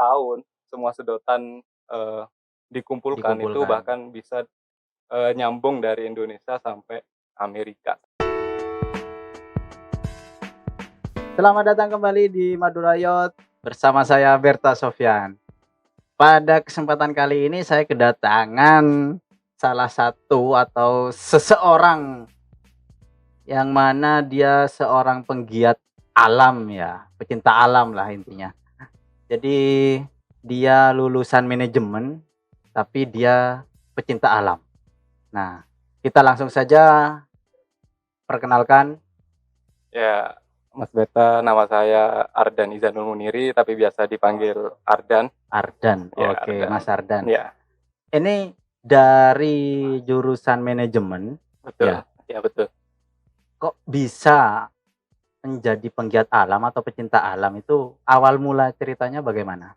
tahun semua sedotan dikumpulkan, itu Dikumpulkan. bahkan bisa nyambung dari Indonesia sampai Amerika. Selamat datang kembali di Madurayot bersama saya Berta Sofyan. Pada kesempatan kali ini saya kedatangan salah satu atau seseorang yang mana dia seorang penggiat alam ya, pecinta alam lah intinya. Jadi dia lulusan manajemen tapi dia pecinta alam. Nah, kita langsung saja perkenalkan. Ya, Mas Beta, nama saya Ardan Izanul Muniri, tapi biasa dipanggil Ardan. Ardan. Ya, Oke, Ardan. Mas Ardan. Ya, Ini dari jurusan manajemen betul. ya. Ya, betul. Kok bisa menjadi penggiat alam atau pecinta alam itu awal mula ceritanya bagaimana?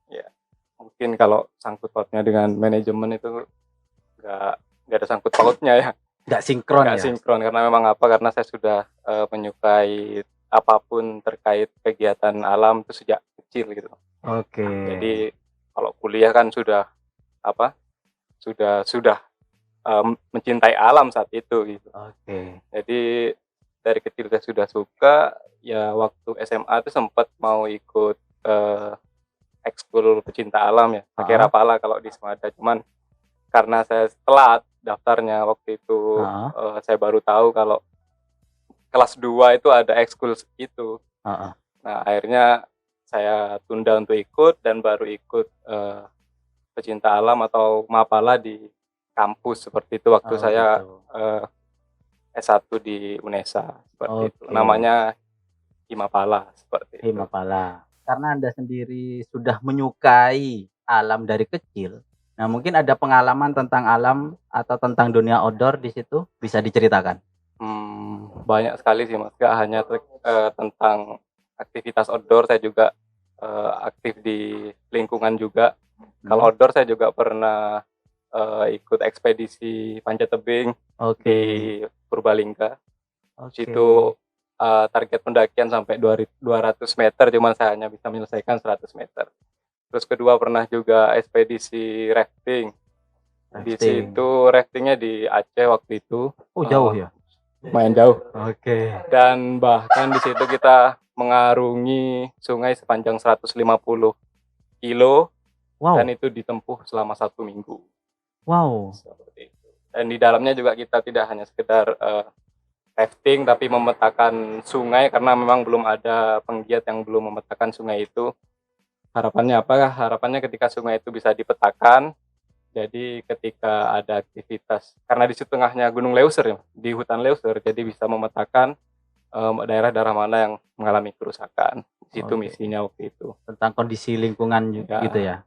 Ya, mungkin kalau sangkut pautnya dengan manajemen itu nggak ada sangkut pautnya ya. Nggak sinkron Nggak ya? sinkron karena memang karena saya sudah menyukai apapun terkait kegiatan alam itu sejak kecil gitu. Oke. Jadi kalau kuliah kan sudah sudah mencintai alam saat itu gitu. Oke. Jadi dari kecil saya sudah suka, ya waktu SMA itu sempat mau ikut ekskul pecinta alam ya, pakai Heeh. rapala kalau di Semada. Cuman karena saya telat daftarnya waktu itu, Heeh. saya baru tahu kalau kelas 2 itu ada ekskul itu. Heeh. Nah, akhirnya saya tunda untuk ikut dan baru ikut pecinta alam atau mapala di kampus seperti itu waktu Oh saya gitu. S1 di UNESA seperti itu. Oke. Namanya Himapala seperti itu. Himapala. Karena Anda sendiri sudah menyukai alam dari kecil. Nah, mungkin ada pengalaman tentang alam atau tentang dunia outdoor di situ bisa diceritakan? Banyak sekali sih Mas, gak hanya tentang aktivitas outdoor, saya juga aktif di lingkungan juga. Kalau outdoor saya juga pernah ikut ekspedisi panjat tebing Oke. di Purbalingga. Oke. Situ target pendakian sampai 200 meter, cuman saya hanya bisa menyelesaikan 100 meter. Terus kedua pernah juga ekspedisi rafting. Di situ raftingnya di Aceh waktu itu. Oh jauh ya? Lumayan jauh. Oke. Dan bahkan di situ kita mengarungi sungai sepanjang 150 kilo. Dan Wow. itu ditempuh selama 1 minggu. Wow. Seperti itu. Dan di dalamnya juga kita tidak hanya sekedar rafting, tapi memetakan sungai karena memang belum ada penggiat yang belum memetakan sungai itu. Harapannya apa? Harapannya ketika sungai itu bisa dipetakan, jadi ketika ada aktivitas, karena di situ tengahnya Gunung Leuser ya, di hutan Leuser, jadi bisa memetakan daerah-daerah mana yang mengalami kerusakan. Di situ misinya waktu itu. Tentang kondisi lingkungan Ya, gitu ya?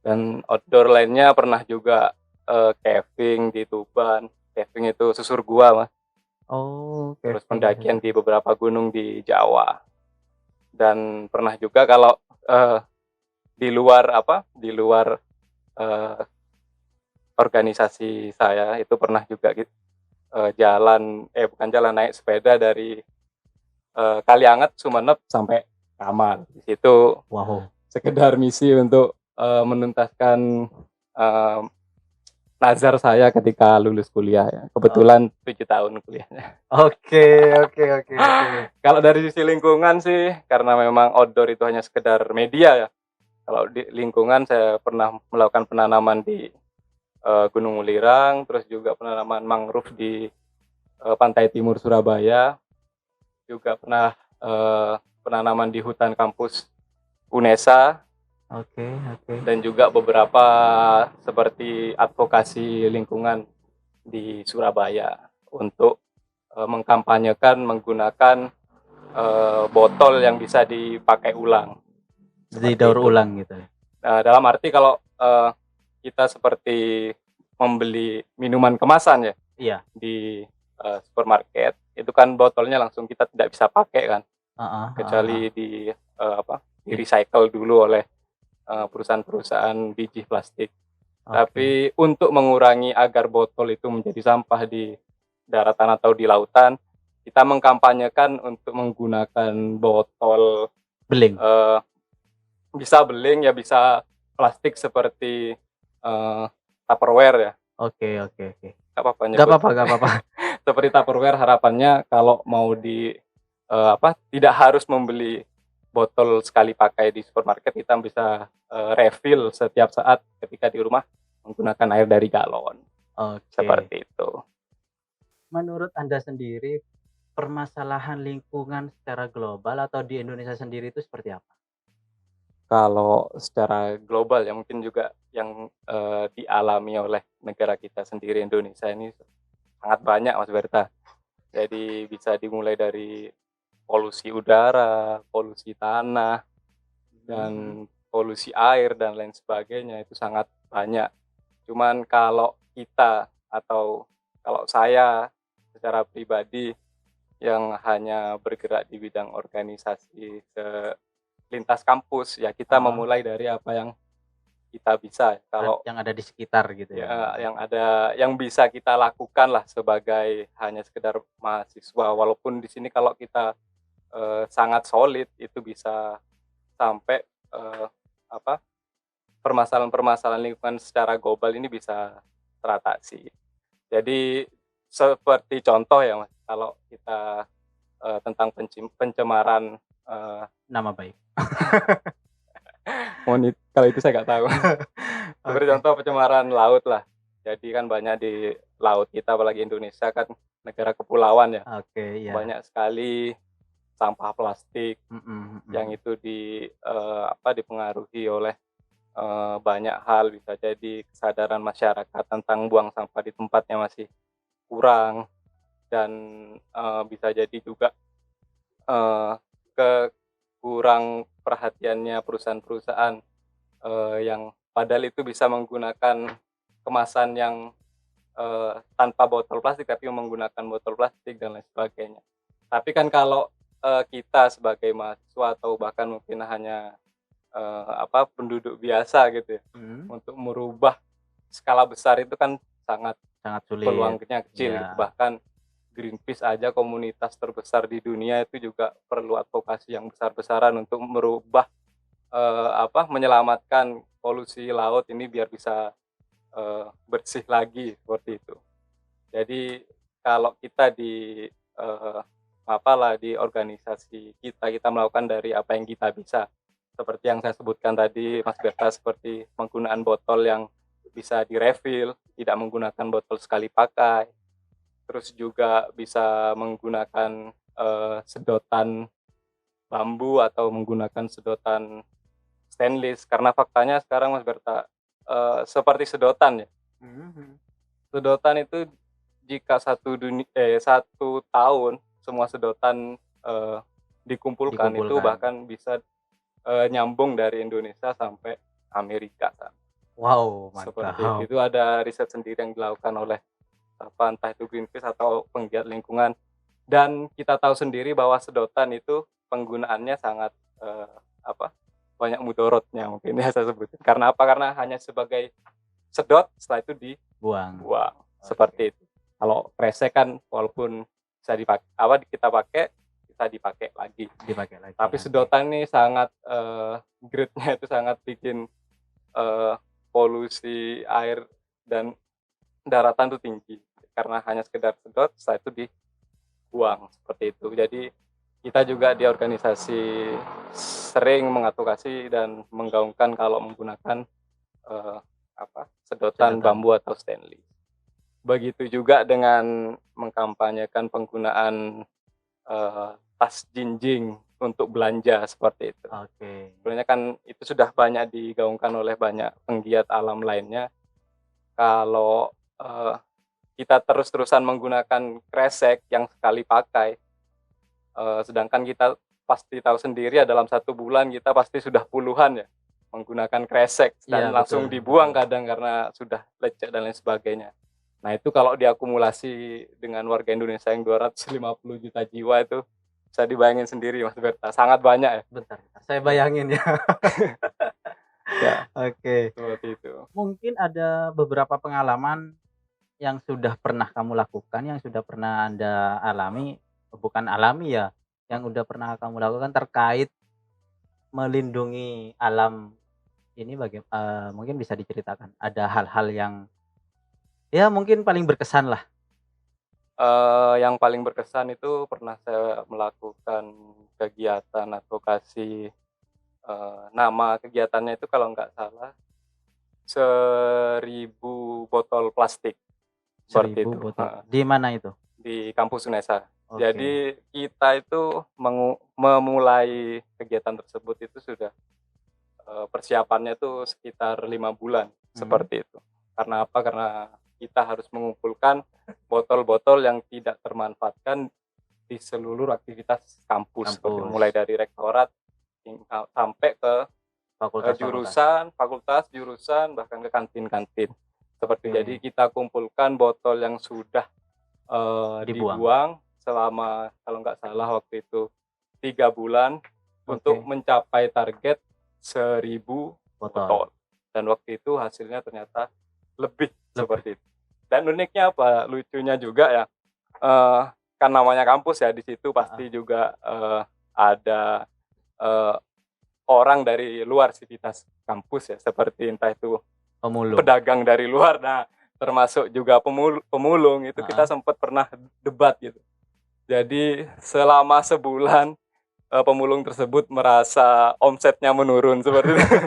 dan outdoor lainnya pernah juga caving di Tuban. Caving itu susur gua, Mas. Oh, Terus caving. pendakian di beberapa gunung di Jawa. Dan pernah juga kalau di luar organisasi saya itu pernah juga bukan jalan, naik sepeda dari Kalianget, Sumeneb sampai Kamal. Di situ Wow. sekedar misi untuk menuntaskan nazar saya ketika lulus kuliah ya. Kebetulan 7 tahun kuliahnya. Oke. Kalau dari sisi lingkungan sih, karena memang outdoor itu hanya sekedar media ya. Kalau di lingkungan saya pernah melakukan penanaman di Gunung Ulirang, terus juga penanaman mangrove di pantai timur Surabaya, juga pernah penanaman di hutan kampus UNESA. Oke. Dan juga beberapa seperti advokasi lingkungan di Surabaya untuk mengkampanyekan menggunakan botol yang bisa dipakai ulang. Didaur ulang gitu. Nah, dalam arti kalau kita seperti membeli minuman kemasan ya, Iya. di supermarket, itu kan botolnya langsung kita tidak bisa pakai kan, kecuali di recycle dulu oleh perusahaan-perusahaan biji plastik. Tapi untuk mengurangi agar botol itu menjadi sampah di daratan atau di lautan, kita mengkampanyekan untuk menggunakan botol beling, bisa beling, ya bisa plastik seperti, eee, Tupperware ya, Oke oke oke. nggak apa-apa Nggak nyebut. apa-apa nggak apa-apa. Seperti Tupperware, harapannya kalau mau tidak harus membeli botol sekali pakai di supermarket, kita bisa, refill setiap saat ketika di rumah menggunakan air dari galon, Oke. seperti itu. Menurut Anda sendiri, permasalahan lingkungan secara global atau di Indonesia sendiri itu seperti apa? Kalau secara global ya mungkin juga yang, dialami oleh negara kita sendiri Indonesia ini sangat banyak Mas Berta. Jadi bisa dimulai dari polusi udara, polusi tanah, Mhm. dan polusi air dan lain sebagainya itu sangat banyak. Cuman kalau kita atau kalau saya secara pribadi yang hanya bergerak di bidang organisasi lintas kampus, ya kita Oh, memulai dari apa yang kita bisa. Kalau yang ada di sekitar gitu ya? ya yang bisa kita lakukan lah sebagai hanya sekedar mahasiswa. Walaupun di sini kalau kita, sangat solid itu bisa sampai, apa, permasalahan-permasalahan lingkungan secara global ini bisa teratasi. Jadi seperti contoh ya Mas, kalau kita, tentang pencemaran, eee, Nama baik. kalau itu saya nggak tahu. Seperti Oke contoh pencemaran laut lah. Jadi kan banyak di laut kita, apalagi Indonesia kan negara kepulauan ya, oke, iya. banyak sekali sampah plastik Mhm yang mhm. itu dipengaruhi oleh, banyak hal. Bisa jadi kesadaran masyarakat tentang buang sampah di tempatnya masih kurang, dan, bisa jadi juga, eee, ke kurang perhatiannya perusahaan-perusahaan, yang padahal itu bisa menggunakan kemasan yang, tanpa botol plastik, tapi menggunakan botol plastik dan lain sebagainya. Tapi kan kalau, kita sebagai mahasiswa atau bahkan mungkin hanya, penduduk biasa gitu ya, Mhm. untuk merubah skala besar itu kan sangat Sangat sulit. peluangnya kecil gitu. Iya. Bahkan Greenpeace aja, komunitas terbesar di dunia, itu juga perlu advokasi yang besar-besaran untuk merubah, menyelamatkan polusi laut ini biar bisa, bersih lagi, seperti itu. Jadi kalau kita eee, di organisasi kita, kita melakukan dari apa yang kita bisa. Seperti yang saya sebutkan tadi Mas Berta, seperti penggunaan botol yang bisa di-refill, tidak menggunakan botol sekali pakai, terus juga bisa menggunakan, sedotan bambu atau menggunakan sedotan stainless. Karena faktanya sekarang Mas Berta, seperti sedotan ya, Mhm mhm. sedotan itu jika 1 tahun semua sedotan, dikumpulkan, itu Dikumpulkan. bahkan bisa, nyambung dari Indonesia sampai Amerika Kak, Wow, seperti itu. mantap. Itu ada riset sendiri yang dilakukan oleh, entah itu Greenpeace atau penggiat lingkungan, dan kita tahu sendiri bahwa sedotan itu penggunaannya sangat, eee, apa, banyak mudorotnya mungkin ya saya sebutin. Karena apa? Karena hanya sebagai sedot, setelah itu Buang. dibuang, Oke, seperti itu. Kalau kresek kan walaupun kita pakai, bisa dipakai lagi. dipakai lagi, Tapi oke. sedotan ini sangat, grade-nya itu sangat bikin, eee, polusi air dan daratan itu tinggi, karena hanya sekedar sedot, setelah itu dibuang, seperti itu. Jadi kita juga di organisasi sering mengadvokasi dan menggaungkan kalau menggunakan, sedotan Sedotan. bambu atau stainless. Begitu juga dengan mengkampanyekan penggunaan, tas jinjing untuk belanja, seperti itu. Oke. Sebenarnya kan itu sudah banyak digaungkan oleh banyak penggiat alam lainnya. Kalau, kita terus-terusan menggunakan kresek yang sekali pakai, sedangkan kita pasti tahu sendiri ya dalam 1 bulan kita pasti sudah puluhan ya menggunakan kresek Iya, dan betul langsung dibuang betul. kadang karena sudah lecek dan lain sebagainya. Nah itu kalau diakumulasi dengan warga Indonesia yang 250 juta jiwa itu, bisa dibayangin sendiri Mas Berta, sangat banyak ya. Bentar bentar, saya Ya bayangin ya. ya, Oke. seperti itu. Mungkin ada beberapa pengalaman yang sudah pernah kamu lakukan, yang sudah pernah Anda alami, bukan alami ya, yang udah pernah kamu lakukan terkait melindungi alam ini mungkin bisa diceritakan, ada hal-hal yang, ya mungkin paling berkesan lah? Yang paling berkesan itu pernah saya melakukan kegiatan advokasi, nama kegiatannya itu kalau nggak salah 1.000 botol plastik, seperti 1.000 itu, botol. heeh, Di mana itu? di kampus UNESA. Oke. Jadi kita itu memulai kegiatan tersebut itu sudah, persiapannya itu sekitar 5 bulan, Mhm. seperti itu. Karena apa? Karena kita harus mengumpulkan botol-botol yang tidak termanfaatkan di seluruh aktivitas kampus, seperti mulai Kampus, dari rektorat sampai ke fakultas-fakultas. jurusan, fakultas, jurusan, bahkan ke kantin-kantin. Seperti jadi Oke, kita kumpulkan botol yang sudah, dibuang. dibuang selama kalau nggak salah waktu itu 3 bulan untuk Oke, mencapai target 1.000 botol. botol. Dan waktu itu hasilnya ternyata lebih, Lebih. seperti itu. Dan uniknya apa, lucunya juga ya, eee, kan namanya kampus ya, di situ Heeh, pasti juga, ada, eee, orang dari luar sivitas kampus ya, seperti entah itu pemulung. pedagang dari luar, nah termasuk juga pemulung, itu kita Heeh. sempat pernah debat gitu. Jadi selama sebulan, pemulung tersebut merasa omsetnya menurun, seperti itu.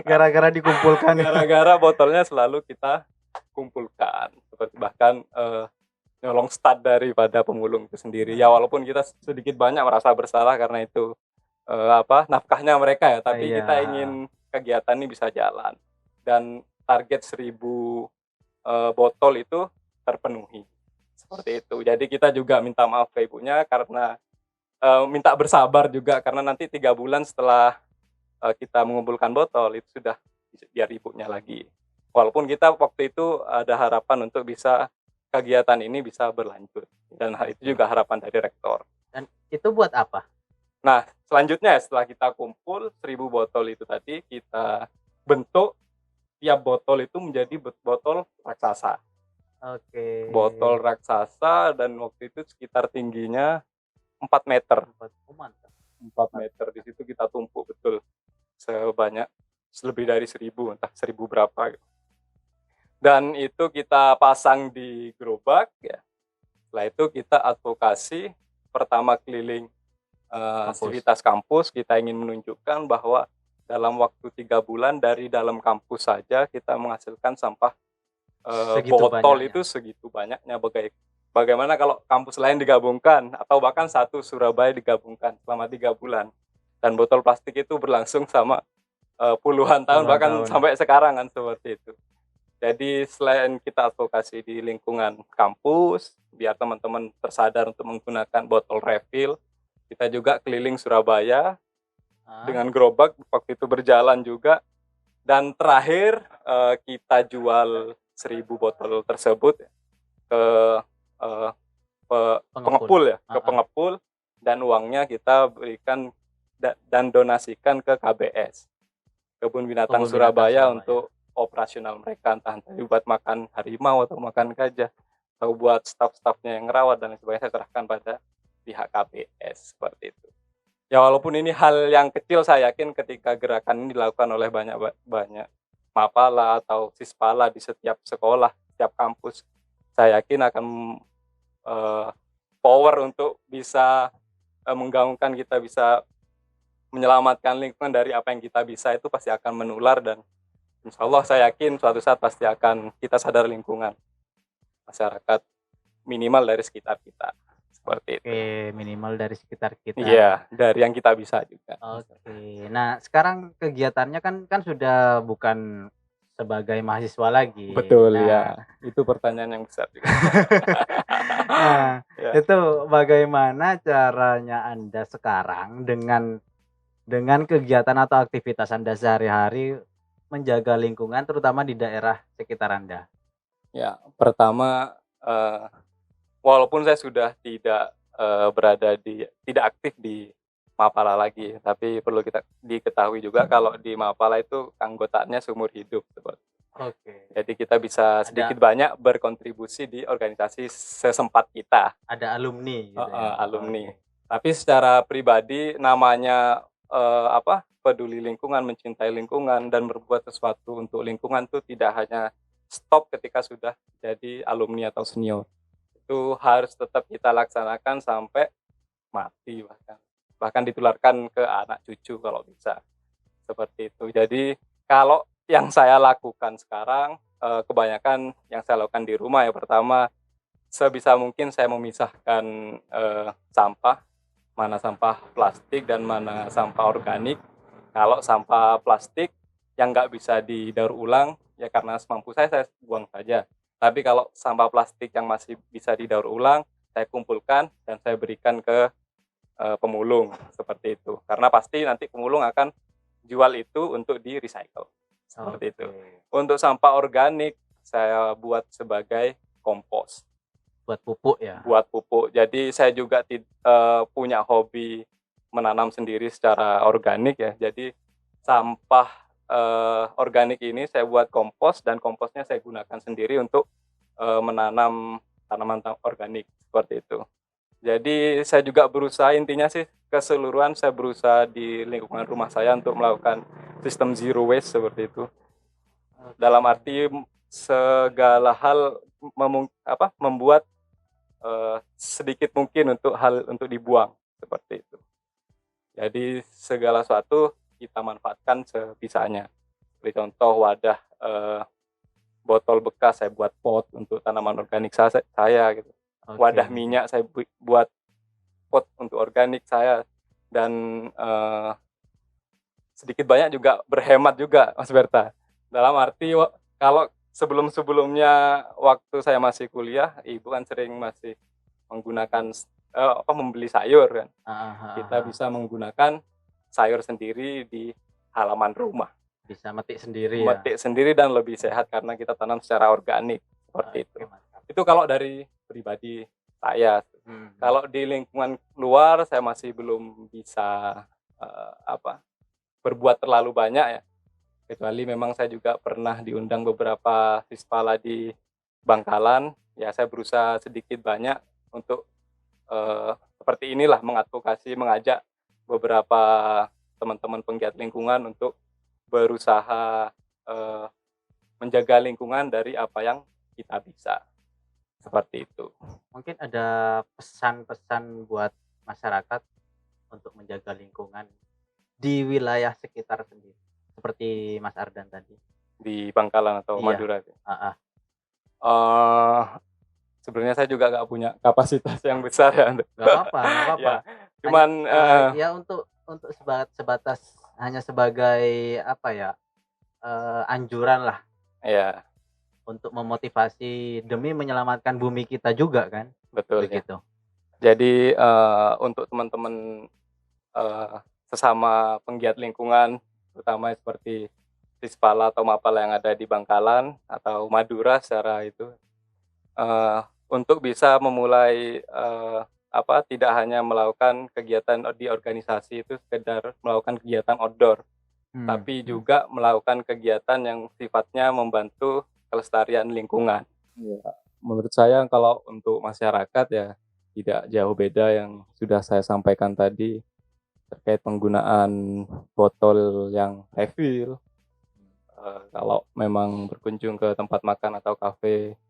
Gara-gara dikumpulkan itu. Gara-gara botolnya selalu kita kumpulkan, seperti bahkan, nyolong stat daripada pemulung itu sendiri. Ya walaupun kita sedikit banyak merasa bersalah karena itu, nafkahnya mereka ya, tapi Iya, kita heeh. ingin kegiatan ini bisa jalan dan target 1.000, botol itu terpenuhi, seperti itu. Jadi kita juga minta maaf ke ibunya karena, minta bersabar juga karena nanti 3 bulan setelah, kita mengumpulkan botol itu sudah biar ibunya lagi. Walaupun kita waktu itu ada harapan untuk bisa kegiatan ini bisa berlanjut dan hal itu Oke. juga harapan dari rektor. Dan itu buat apa? Nah, selanjutnya setelah kita kumpul 1.000 botol itu tadi, kita bentuk tiap botol itu menjadi botol raksasa. Oke. Botol raksasa dan waktu itu sekitar tingginya 4 meter. 4, oh mantap. 4 4 meter, di meter. situ kita tumpuk betul sebanyak lebih dari 1.000, entah 1.000 berapa gitu. Dan itu kita pasang di gerobak ya, setelah itu kita advokasi, pertama keliling, Kampus. sivitas kampus, kita ingin menunjukkan bahwa dalam waktu 3 bulan dari dalam kampus saja kita menghasilkan sampah, Segitu botol banyaknya. itu segitu banyaknya, bagaimana kalau kampus lain digabungkan atau bahkan satu Surabaya digabungkan selama 3 bulan dan botol plastik itu berlangsung sama, puluhan tahun Puluhan bahkan tahun. sampai sekarang kan, seperti itu. Jadi selain kita advokasi di lingkungan kampus, biar teman-teman tersadar untuk menggunakan botol refill, kita juga keliling Surabaya Heeh. dengan gerobak waktu itu berjalan juga dan terakhir, kita jual 1.000 botol tersebut ke, eee, Pengepul. pengepul ya, ke Heeh. pengepul dan uangnya kita berikan dan donasikan ke KBS, Kebun Binatang Kebun Binatang Surabaya Surabaya. untuk operasional mereka, entah itu buat makan harimau atau makan gajah, atau buat staf-stafnya yang ngerawat dan lain sebagainya, saya serahkan pada pihak KBS, seperti itu. Ya walaupun ini hal yang kecil, saya yakin ketika gerakan ini dilakukan oleh banyak Mapala atau Sispala di setiap sekolah, setiap kampus, saya yakin akan, eee, power untuk bisa, menggaungkan kita bisa menyelamatkan lingkungan dari apa yang kita bisa itu pasti akan menular dan insyaallah saya yakin suatu saat pasti akan kita sadar lingkungan masyarakat, minimal dari sekitar kita, seperti itu. Oke, minimal dari sekitar Iya, kita. dari yang kita bisa juga. Oke. Nah, sekarang kegiatannya kan kan sudah bukan sebagai mahasiswa lagi. Betul Nah, ya, itu pertanyaan yang besar juga. nah, Ya, itu bagaimana caranya Anda sekarang dengan kegiatan atau aktivitas Anda sehari-hari menjaga lingkungan terutama di daerah sekitar Anda? ya pertama, walaupun saya sudah tidak aktif di Mapala lagi, tapi perlu kita diketahui juga kalau di Mapala itu keanggotaannya seumur hidup, Oke. jadi kita bisa sedikit Ada banyak berkontribusi di organisasi sesempat kita, ada alumni gitu ya? alumni. Oke. Tapi secara pribadi namanya peduli lingkungan, mencintai lingkungan dan berbuat sesuatu untuk lingkungan tuh tidak hanya stop ketika sudah jadi alumni atau senior. Itu harus tetap kita laksanakan sampai mati bahkan. Bahkan ditularkan ke anak cucu kalau bisa. Seperti itu. Jadi kalau yang saya lakukan sekarang, kebanyakan yang saya lakukan di rumah ya, pertama sebisa mungkin saya memisahkan, sampah, mana sampah plastik dan mana sampah organik. Kalau sampah plastik yang nggak bisa didaur ulang, ya karena semampu saya buang saja. Tapi kalau sampah plastik yang masih bisa didaur ulang, saya kumpulkan dan saya berikan ke, pemulung, seperti itu. Karena pasti nanti pemulung akan jual itu untuk di-recycle, seperti itu. Untuk sampah organik, saya buat sebagai kompos. Buat pupuk ya? Buat pupuk. Jadi saya juga punya hobi menanam sendiri secara organik ya. Jadi sampah, organik ini saya buat kompos dan komposnya saya gunakan sendiri untuk, menanam tanaman organik, seperti itu. Jadi saya juga berusaha, intinya sih keseluruhan saya berusaha di lingkungan rumah saya untuk melakukan sistem zero waste seperti itu. Dalam arti segala hal membuat sedikit mungkin untuk dibuang, seperti itu. Jadi segala sesuatu kita manfaatkan sebisanya. Seperti contoh wadah, botol bekas saya buat pot untuk tanaman organik saya gitu. Wadah minyak saya buat pot untuk organik saya, dan sedikit banyak juga berhemat juga Mas Berta. Dalam arti kalau sebelum-sebelumnya waktu saya masih kuliah, ibu kan sering masih menggunakan membeli sayur kan. Kita bisa menggunakan sayur sendiri di halaman rumah. Bisa metik sendiri ya? Metik sendiri dan lebih sehat karena kita tanam secara organik, seperti itu. Itu kalau dari pribadi saya. Kalau di lingkungan luar saya masih belum bisa berbuat terlalu banyak ya. Kecuali memang saya juga pernah diundang beberapa Hispala di Bangkalan, ya saya berusaha sedikit banyak untuk seperti inilah mengadvokasi, mengajak beberapa teman-teman penggiat lingkungan untuk berusaha menjaga lingkungan dari apa yang kita bisa. Seperti itu. Mungkin ada pesan-pesan buat masyarakat untuk menjaga lingkungan di wilayah sekitar sendiri, seperti Mas Ardan tadi? Di Bangkalan atau Iya. Madura? Sebenarnya saya juga nggak punya kapasitas yang besar ya untuk Nggak apa-apa, nggak apa-apa. ya, cuman Ya untuk sebatas hanya sebagai anjuran lah ya untuk memotivasi demi menyelamatkan bumi kita juga kan, betul ya. begitu. Jadi untuk teman-teman sesama penggiat lingkungan, terutama seperti Hispala atau Mapala yang ada di Bangkalan atau Madura secara itu, untuk bisa memulai tidak hanya melakukan kegiatan di organisasi itu sekedar melakukan kegiatan outdoor, tapi juga melakukan kegiatan yang sifatnya membantu kelestarian lingkungan. Ya, menurut saya kalau untuk masyarakat ya tidak jauh beda yang sudah saya sampaikan tadi terkait penggunaan botol yang refill. Kalau memang berkunjung ke tempat makan atau kafe,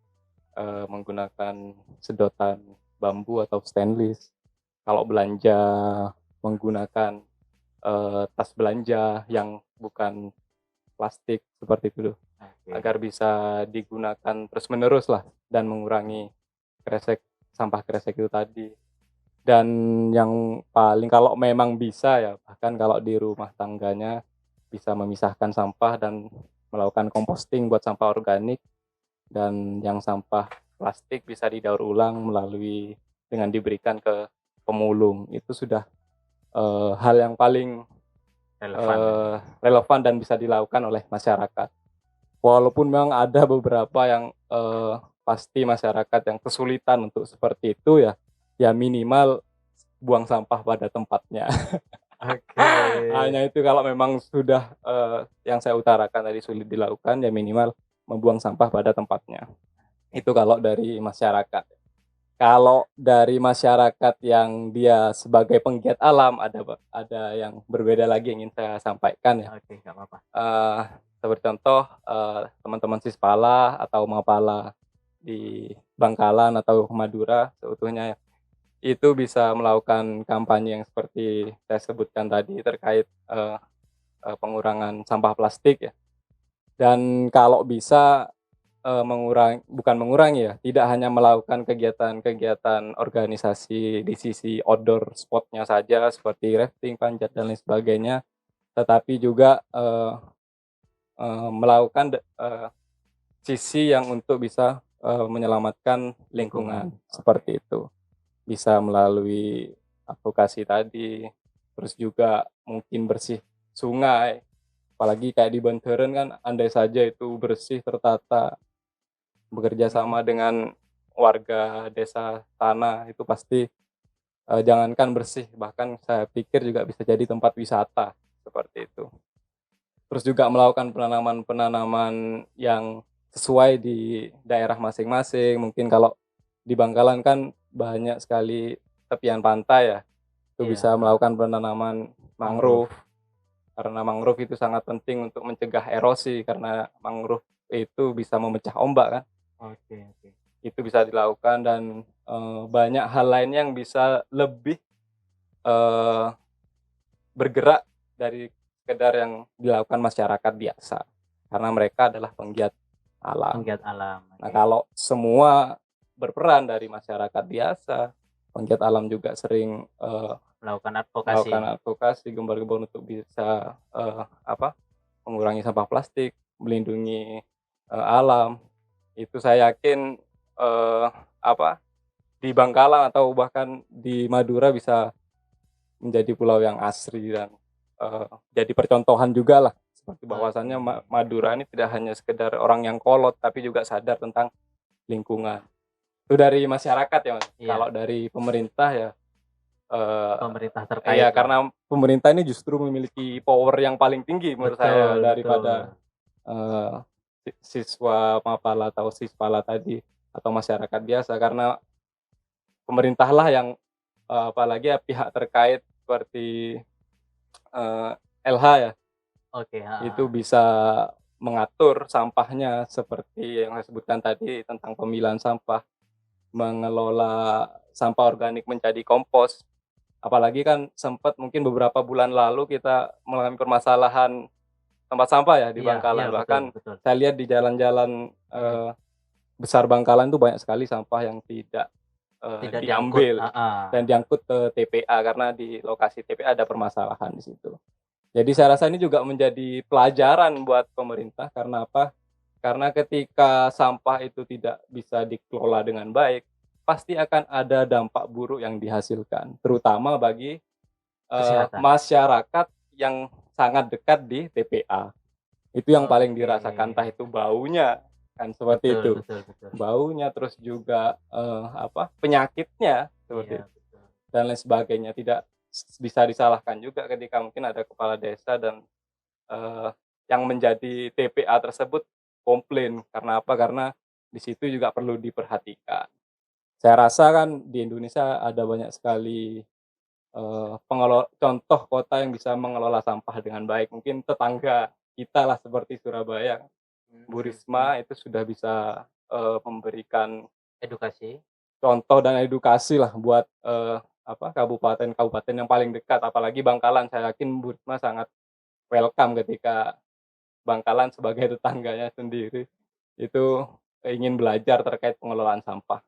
menggunakan sedotan bambu atau stainless. Kalau belanja menggunakan tas belanja yang bukan plastik, seperti itu agar bisa digunakan terus menerus lah dan mengurangi sampah kresek itu tadi. Dan yang paling kalau memang bisa ya, bahkan kalau di rumah tangganya bisa memisahkan sampah dan melakukan composting buat sampah organik, dan yang sampah plastik bisa didaur ulang dengan diberikan ke pemulung. Itu sudah hal yang paling relevan dan bisa dilakukan oleh masyarakat. Walaupun memang ada beberapa yang pasti masyarakat yang kesulitan untuk seperti itu ya minimal buang sampah pada tempatnya. Hanya itu, kalau memang sudah yang saya utarakan tadi sulit dilakukan, ya minimal membuang sampah pada tempatnya. Itu kalau dari masyarakat. Kalau dari masyarakat yang dia sebagai penggiat alam ada yang berbeda lagi yang ingin saya sampaikan ya. Oke, nggak apa-apa. Eee, Seperti contoh, teman-teman Sispala atau Mapala di Bangkalan atau Madura seutuhnya ya, itu bisa melakukan kampanye yang seperti saya sebutkan tadi terkait, eee eee, pengurangan sampah plastik ya. Dan kalau bisa, bukan mengurangi ya, tidak hanya melakukan kegiatan-kegiatan organisasi di sisi outdoor spot-nya saja seperti rafting, panjat, dan lain sebagainya, tetapi juga, melakukan sisi yang untuk bisa, menyelamatkan Lingkungan. lingkungan, Oke. seperti itu. Bisa melalui advokasi tadi, terus juga mungkin bersih sungai, apalagi kayak di Bantaran kan andai saja itu bersih, tertata, bekerja Mhm. sama dengan warga desa sana, itu pasti, jangankan bersih, bahkan saya pikir juga bisa jadi tempat wisata, seperti itu. Terus juga melakukan penanaman-penanaman yang sesuai di daerah masing-masing, mungkin kalau di Bangkalan kan banyak sekali tepian pantai ya, itu Iya, bisa heeh. melakukan penanaman Mangrove. mangrove, karena mangrove itu sangat penting untuk mencegah erosi, karena mangrove itu bisa memecah ombak kan, Oke, oke. itu bisa dilakukan dan, banyak hal lain yang bisa lebih, eee, bergerak dari sekedar yang dilakukan masyarakat biasa, karena mereka adalah penggiat alam. Penggiat alam, Nah, oke. kalau semua berperan dari masyarakat biasa, penggiat alam juga sering, Melakukan advokasi. melakukan advokasi, gembar-gembor untuk bisa, mengurangi sampah plastik, melindungi, alam, itu saya yakin, eee, apa, di Bangkalan atau bahkan di Madura bisa menjadi pulau yang asri dan, jadi percontohan jugalah, seperti Oke. bahwasannya Madura ini tidak hanya sekedar orang yang kolot, tapi juga sadar tentang lingkungan. Itu dari masyarakat ya, Mas. Iya, Kalau dari pemerintah ya, pemerintah iya terkait lah. karena pemerintah ini justru memiliki power yang paling tinggi menurut saya Betul, daripada, betul. eee, siswa Mapala atau Sispala tadi, atau masyarakat biasa, karena pemerintahlah yang, apalagi ya pihak terkait seperti, eee, LH ya, Oke, itu heeh. bisa mengatur sampahnya seperti yang saya sebutkan tadi tentang pemilahan sampah, mengelola sampah organik menjadi kompos. Apalagi kan sempat mungkin beberapa bulan lalu kita mengalami permasalahan tempat sampah ya di Iya, iya, Bangkalan, betul, bahkan betul. saya lihat di jalan-jalan, Mhm. besar Bangkalan tuh banyak sekali sampah yang tidak, Tidak diangkut, diambil heeh. dan diangkut ke TPA karena di lokasi TPA ada permasalahan di situ. Jadi saya rasa Oke. ini juga menjadi pelajaran buat pemerintah, karena apa? Karena ketika sampah itu tidak bisa dikelola dengan baik, pasti akan ada dampak buruk yang dihasilkan, terutama bagi, Kesehatan. masyarakat yang sangat dekat di TPA. Itu yang paling Oke. dirasakan, entah itu baunya, kan seperti Betul, itu. betul, betul. Baunya, terus juga, penyakitnya, seperti Iya, betul. dan lain sebagainya. Tidak bisa disalahkan juga ketika mungkin ada kepala desa dan, eee, yang menjadi TPA tersebut komplain, karena apa? Karena di situ juga perlu diperhatikan. Saya rasa kan di Indonesia ada banyak sekali, contoh kota yang bisa mengelola sampah dengan baik. Mungkin tetangga kita lah seperti Surabaya, Bu Mhm, mhm. Risma itu sudah bisa, memberikan Edukasi. contoh dan edukasi lah buat, kabupaten-kabupaten yang paling dekat, apalagi Bangkalan. Saya yakin Bu Risma sangat welcome ketika Bangkalan sebagai tetangganya sendiri, itu ingin belajar terkait pengelolaan sampah.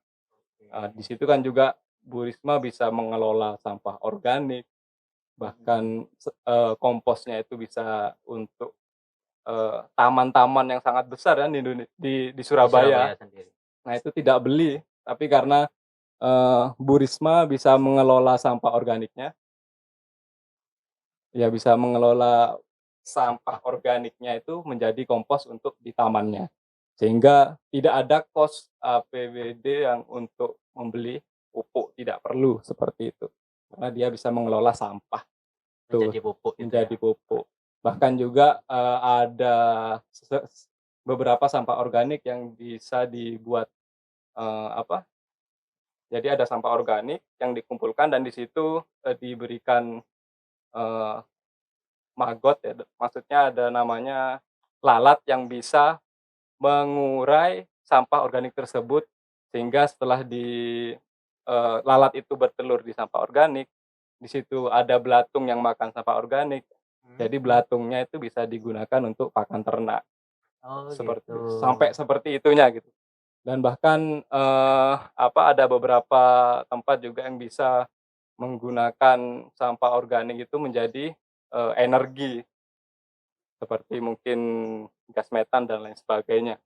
Di Oke. situ kan juga Bu Risma bisa mengelola sampah organik, Mhm. bahkan komposnya itu bisa untuk, taman-taman yang sangat besar kan di Di Surabaya. Surabaya sendiri. Nah itu tidak beli, tapi karena, Bu Risma bisa mengelola sampah organiknya, ya bisa mengelola sampah organiknya itu menjadi kompos untuk di tamannya. Sehingga tidak ada kos APBD yang untuk membeli pupuk, tidak perlu seperti itu. Karena dia bisa mengelola sampah tuh Menjadi pupuk gitu ya? menjadi pupuk. Bahkan juga, ada beberapa sampah organik yang bisa dibuat, eee, apa Jadi ada sampah organik yang dikumpulkan dan di situ, diberikan, eee, maggot ya, maksudnya ada namanya lalat yang bisa mengurai sampah organik tersebut, sehingga setelah lalat itu bertelur di sampah organik, di situ ada belatung yang makan sampah organik, jadi Mhm. belatungnya itu bisa digunakan untuk pakan ternak, Oh gitu. seperti sampai seperti itunya gitu. Dan bahkan, ada beberapa tempat juga yang bisa menggunakan sampah organik itu menjadi, energi, seperti mungkin gas metan dan lain sebagainya.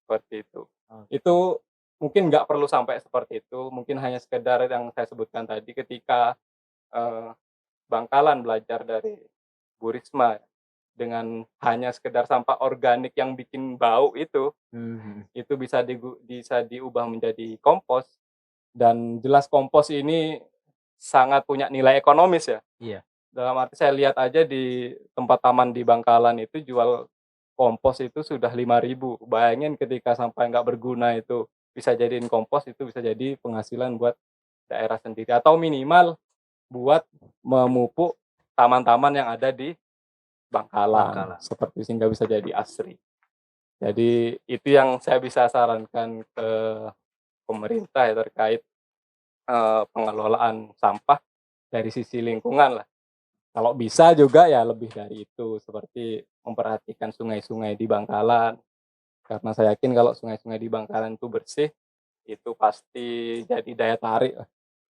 Seperti itu. Itu Oke. mungkin nggak perlu sampai seperti itu, mungkin hanya sekedar yang saya sebutkan tadi ketika, eee, Bangkalan belajar dari Bu Risma, dengan hanya sekedar sampah organik yang bikin bau Mhm. itu bisa diubah menjadi kompos, dan jelas kompos ini sangat punya nilai ekonomis ya. Iya. Dalam arti saya lihat aja di tempat taman di Bangkalan itu jual kompos itu sudah 5.000. Bayangin ketika sampah yang nggak berguna itu bisa jadiin kompos, itu bisa jadi penghasilan buat daerah sendiri atau minimal buat memupuk taman-taman yang ada di Bangkalan, Bangkalan. seperti sehingga bisa jadi ASRI. Jadi itu yang saya bisa sarankan ke pemerintah ya terkait, pengelolaan sampah dari sisi lingkungan lah. Kalau bisa juga ya lebih dari itu, seperti memperhatikan sungai-sungai di Bangkalan, karena saya yakin kalau sungai-sungai di Bangkalan itu bersih, itu pasti jadi daya tarik lah,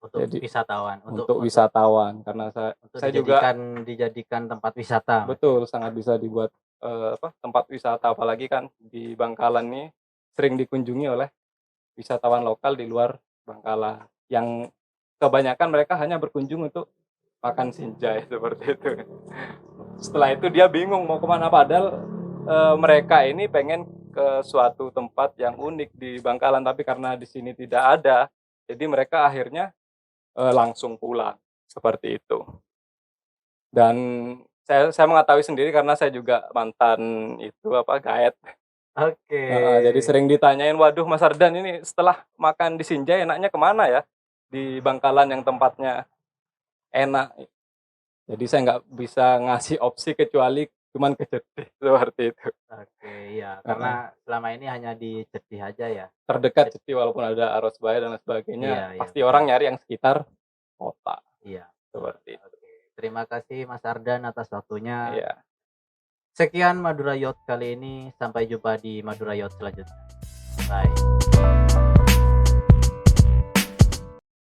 Untuk jadi wisatawan, untuk untuk untuk wisatawan. Karena untuk saya juga dijadikan tempat wisata, Mas, ya? betul, sangat bisa dibuat, tempat wisata, apalagi kan di Bangkalan ini sering dikunjungi oleh wisatawan lokal di luar Bangkalan, yang kebanyakan mereka hanya berkunjung untuk makan sinjai, seperti itu. Setelah itu dia bingung mau kemana padahal, mereka ini pengen ke suatu tempat yang unik di Bangkalan, tapi karena di sini tidak ada, jadi mereka akhirnya, langsung pulang, seperti itu. Dan saya mengetahui sendiri karena saya juga mantan guide. Oke. Heeh, jadi sering ditanyain, "Waduh Mas Ardan ini setelah makan di Sinjai enaknya kemana ya? Di Bangkalan yang tempatnya enak." Jadi saya nggak bisa ngasih opsi kecuali cuman ke Jetih, seperti itu. Oke, iya, karena Heeh, selama ini hanya di Jetih aja ya? terdekat Jet Jetih walaupun ada Arus Baya dan lain sebagainya, iya iya, pasti betul. orang nyari yang sekitar kota, Iya, betul. seperti itu. Oke, terima kasih Mas Ardan atas waktunya. Iya. Sekian Madura Yacht kali ini, sampai jumpa di Madura Yacht selanjutnya. Bye.